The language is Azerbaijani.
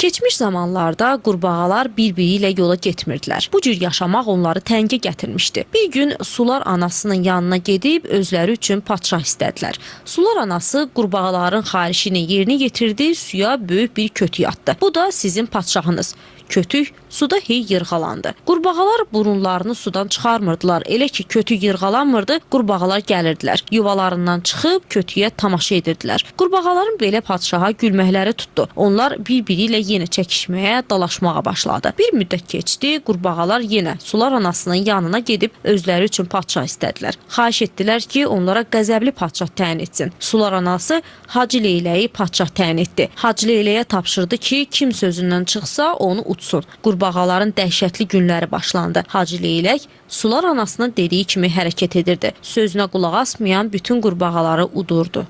Keçmiş zamanlarda qurbağalar bir-biri ilə yola getmirdilər. Bu cür yaşamaq onları təngə gətirmişdi. Bir gün sular anasının yanına gedib özləri üçün padşah istədilər. Sular anası qurbağaların xahişini yerinə yetirdi, suya böyük bir kötük atdı. Bu da sizin padşahınız. Kötük suda hey yırğalandı. Qurbağalar burunlarını sudan çıxarmırdılar. Elə ki kötük yırğalanmırdı, qurbağalar gəlirdilər. Yuvalarından çıxıb kötüyə tamaşa edirdilər. Qurbağaların belə padşaha gülməkləri tutdu. Onlar bir-biri ilə yenə çəkişməyə, dalaşmağa başladı. Bir müddət keçdi, qurbağalar yenə sular anasının yanına gedib özləri üçün padşah istədilər. Xahiş etdilər ki, onlara qəzəbli padşah təyin etsin. Sular anası Hacı Leyləyi padşah təyin etdi. Hacı Leyləyə tapşırdı ki, kim sözündən çıxsa onu utsun. Qurbağaların dəhşətli günləri başlandı. Hacı Leylək sular anasının dediyi kimi hərəkət edirdi. Sözünə qulaq asmayan bütün qurbağaları udurdu.